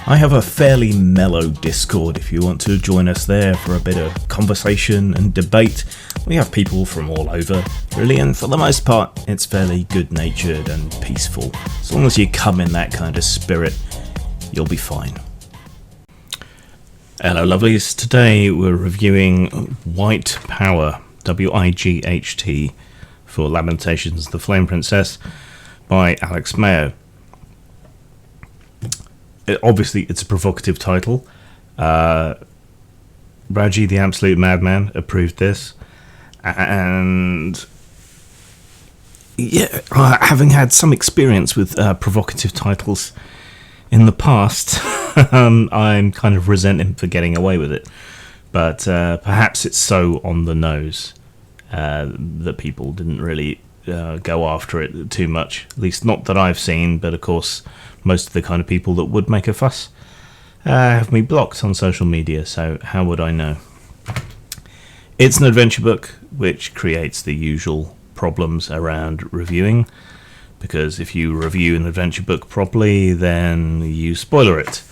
I have a fairly mellow Discord if you want to join us there for a bit of conversation and debate. We have people from all over, really, and for the most part, it's fairly good-natured and peaceful. As long as you come in that kind of spirit, you'll be fine. Hello lovelies, today we're reviewing Wight Power, W-I-G-H-T, for Lamentations, the Flame Princess, by Alex Mayo. Obviously, it's a provocative title. Raji, the Absolute Madman, approved this. And yeah, having had some experience with provocative titles in the past, I'm kind of resent him for getting away with it. But perhaps it's so on the nose that people didn't really go after it too much. At least not that I've seen, but of course most of the kind of people that would make a fuss have me blocked on social media, so how would I know? It's an adventure book, which creates the usual problems around reviewing, because if you review an adventure book properly, then you spoiler it.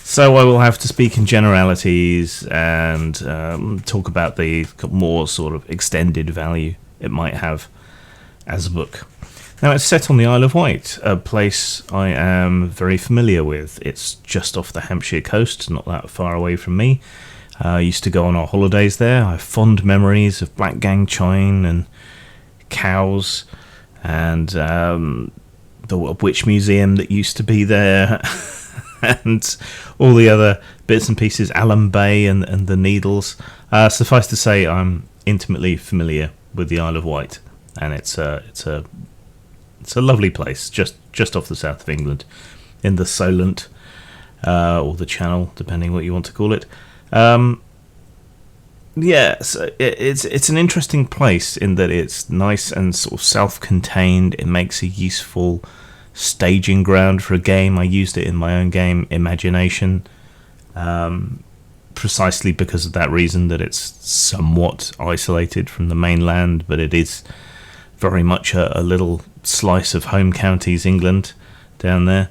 So I will have to speak in generalities and talk about the more sort of extended value it might have as a book. Now, it's set on the Isle of Wight, a place I am very familiar with. It's just off the Hampshire coast, not that far away from me. I used to go on our holidays there. I have fond memories of Black Gang Chine and cows and the witch museum that used to be there and all the other bits and pieces, Alum Bay and the Needles. Suffice to say, I'm intimately familiar with the Isle of Wight, and it's a lovely place, just off the south of England, in the Solent, or the Channel, depending what you want to call it. So it's an interesting place in that it's nice and sort of self-contained. It makes a useful staging ground for a game. I used it in my own game, Imagination, precisely because of that reason, that it's somewhat isolated from the mainland, but it is very much a little slice of home counties England down there.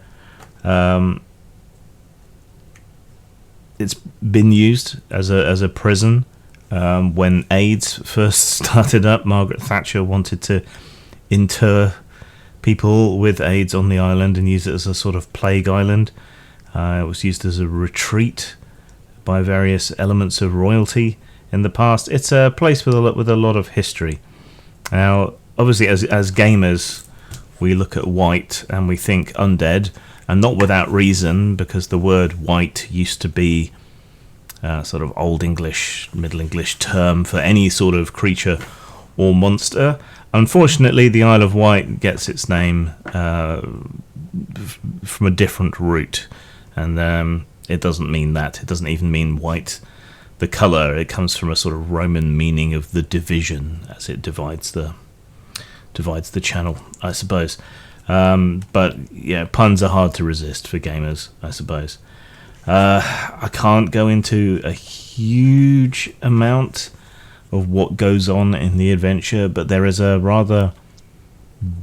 It's been used as a prison when AIDS first started up. Margaret Thatcher wanted to inter people with AIDS on the island and use it as a sort of plague island. It was used as a retreat by various elements of royalty in the past. It's a place with a lot of history. Now, obviously, as gamers, we look at Wight and we think undead, and not without reason, because the word wight used to be a sort of Old English, Middle English term for any sort of creature or monster. Unfortunately, the Isle of Wight gets its name from a different root, and it doesn't mean that. It doesn't even mean white, the colour. It comes from a sort of Roman meaning of the division, as it divides the channel, I suppose. But yeah, puns are hard to resist for gamers, I suppose. I can't go into a huge amount of what goes on in the adventure, but there is a rather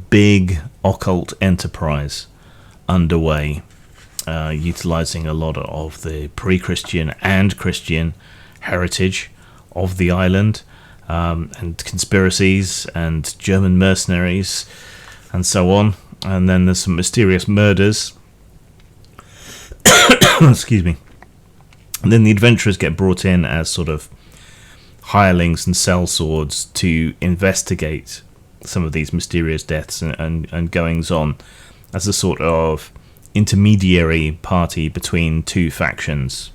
big occult enterprise underway, utilizing a lot of the pre-Christian and Christian heritage of the island, and conspiracies and German mercenaries and so on. And then there's some mysterious murders. Excuse me. And then the adventurers get brought in as sort of hirelings and sellswords to investigate some of these mysterious deaths and goings on, as a sort of intermediary party between two factions,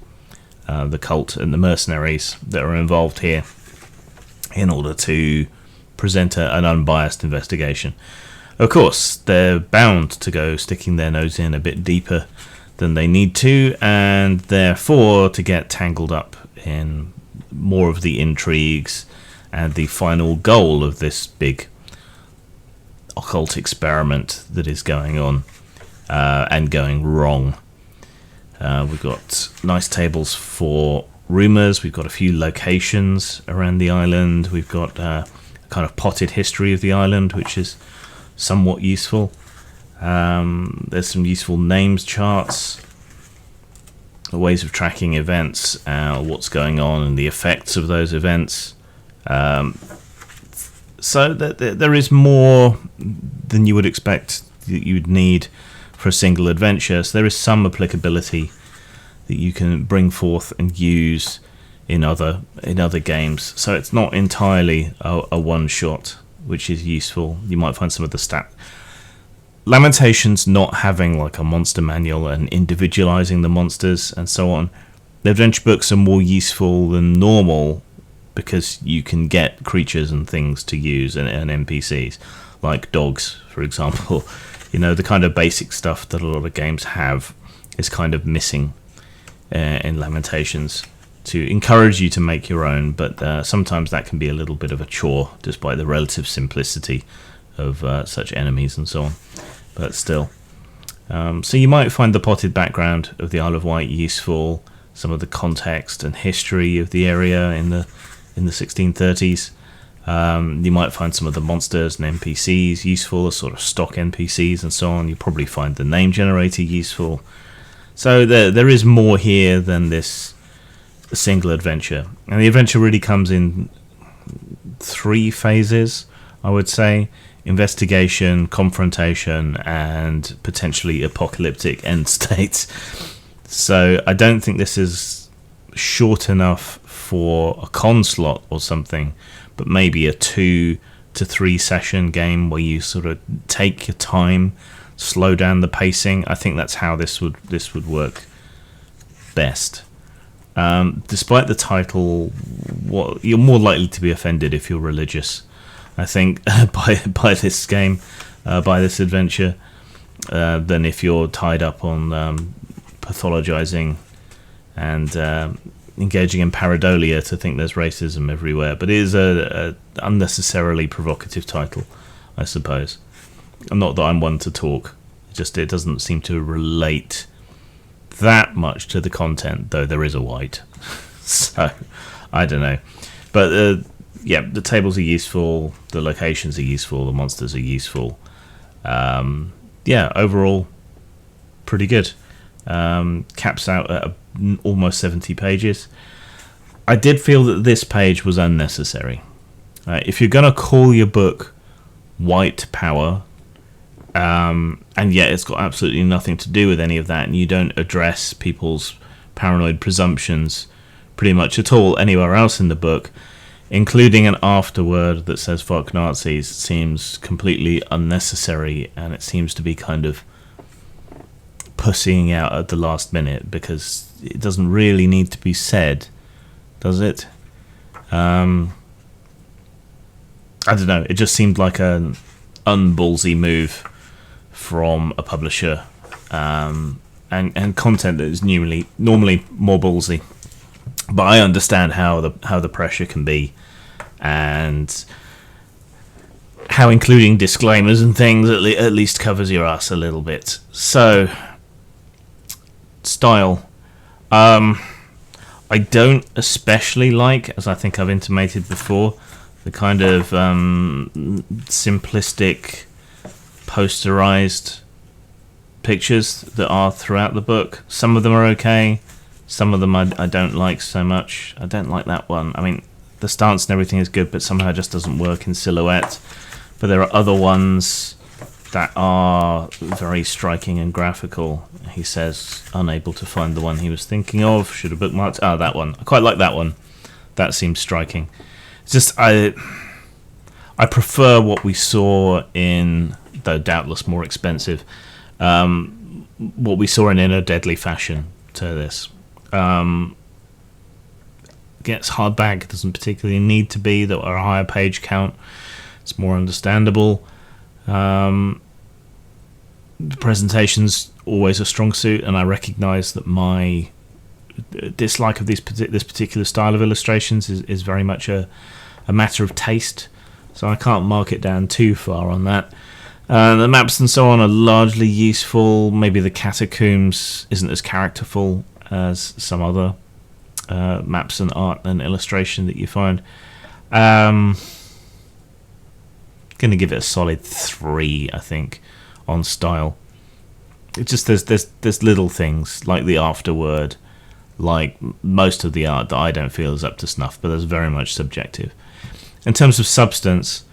the cult and the mercenaries that are involved here, in order to present an unbiased investigation. Of course, they're bound to go sticking their nose in a bit deeper than they need to, and therefore to get tangled up in more of the intrigues and the final goal of this big occult experiment that is going on and going wrong. We've got nice tables for rumours. We've got a few locations around the island. We've got a kind of potted history of the island, which is somewhat useful. There's some useful names charts. ways of tracking events, what's going on, and the effects of those events. So there is more than you would expect that you'd need for a single adventure. So there is some applicability that you can bring forth and use in other games. So it's not entirely a one shot, which is useful. You might find some of the Lamentations not having like a monster manual and individualizing the monsters and so on. The adventure books are more useful than normal because you can get creatures and things to use and NPCs, like dogs, for example. You know, the kind of basic stuff that a lot of games have is kind of missing in Lamentations to encourage you to make your own, but sometimes that can be a little bit of a chore, despite the relative simplicity of such enemies and so on. But still. So you might find the potted background of the Isle of Wight useful, some of the context and history of the area in the 1630s. You might find some of the monsters and NPCs useful, as sort of stock NPCs and so on. You probably find the name generator useful. So there is more here than this single adventure. And the adventure really comes in 3 phases, I would say. Investigation, confrontation, and potentially apocalyptic end states. So I don't think this is short enough for a con slot or something, but maybe a 2 to 3 session game where you sort of take your time, slow down the pacing. I think that's how this would work best. Despite the title, you're more likely to be offended if you're religious, I think, by this game, by this adventure, than if you're tied up on pathologizing and engaging in pareidolia to think there's racism everywhere. But it is a unnecessarily provocative title, I suppose. Not that I'm one to talk, just it doesn't seem to relate that much to the content, though there is a Wight. So I don't know, but yeah, the tables are useful, the locations are useful, the monsters are useful. Yeah, overall pretty good. Caps out at almost 70 pages. I did feel that this page was unnecessary. If you're going to call your book Wight Power, and yet it's got absolutely nothing to do with any of that, and you don't address people's paranoid presumptions pretty much at all anywhere else in the book, including an afterword that says fuck Nazis, seems completely unnecessary, and it seems to be kind of pussying out at the last minute because it doesn't really need to be said, does it? I don't know, it just seemed like an unballsy move from a publisher, and content that is normally more ballsy. But I understand how the pressure can be, and how including disclaimers and things at least covers your ass a little bit. So, style. I don't especially like, as I think I've intimated before, the kind of simplistic, posterized pictures that are throughout the book. Some of them are okay. Some of them I don't like so much. I don't like that one. I mean, the stance and everything is good, but somehow it just doesn't work in silhouette. But there are other ones that are very striking and graphical. He says, unable to find the one he was thinking of. Should have bookmarked. Ah, that one. I quite like that one. That seems striking. It's just, I prefer what we saw in, though doubtless more expensive, what we saw in a deadly fashion to this. Gets hardback, doesn't particularly need to be, though a higher page count, it's more understandable. The presentation's always a strong suit, and I recognise that my dislike of this particular style of illustrations is very much a matter of taste, so I can't mark it down too far on that. The maps and so on are largely useful. Maybe the catacombs isn't as characterful as some other maps and art and illustration that you find. Going to give it a solid 3, I think, on style. It's just there's little things like the afterword like most of the art that I don't feel is up to snuff, but that's very much subjective. In terms of substance,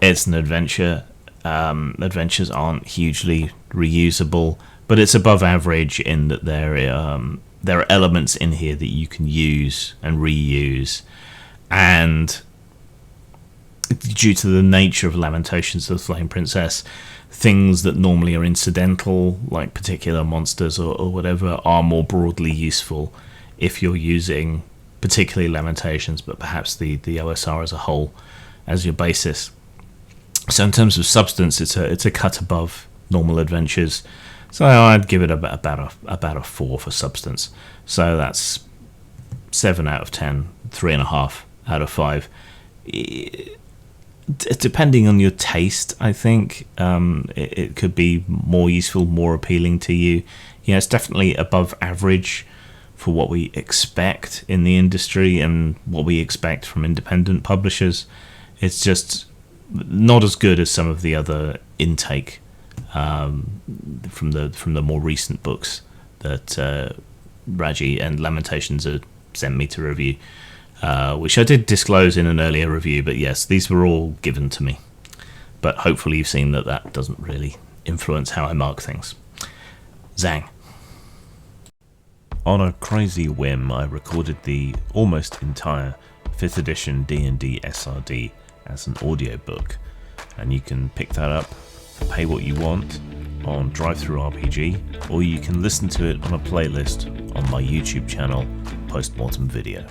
it's an adventure. Adventures aren't hugely reusable, but it's above average in that there are elements in here that you can use and reuse, and due to the nature of Lamentations of the Flame Princess, things that normally are incidental, like particular monsters or whatever, are more broadly useful if you're using particularly Lamentations, but perhaps the OSR as a whole as your basis. So in terms of substance, it's a cut above normal adventures. So I'd give it about a 4 for substance. So that's 7 out of 10, 3.5 out of 5. Depending on your taste, I think it could be more useful, more appealing to you. Yeah, it's definitely above average for what we expect in the industry and what we expect from independent publishers. It's just not as good as some of the other intake from the more recent books that Raji and Lamentations had sent me to review, which I did disclose in an earlier review. But yes, these were all given to me. But hopefully you've seen that doesn't really influence how I mark things. Zang. On a crazy whim, I recorded the almost entire 5th edition D&D SRD as an audiobook, and you can pick that up, pay what you want on DriveThruRPG, or you can listen to it on a playlist on my YouTube channel, Postmortem Video.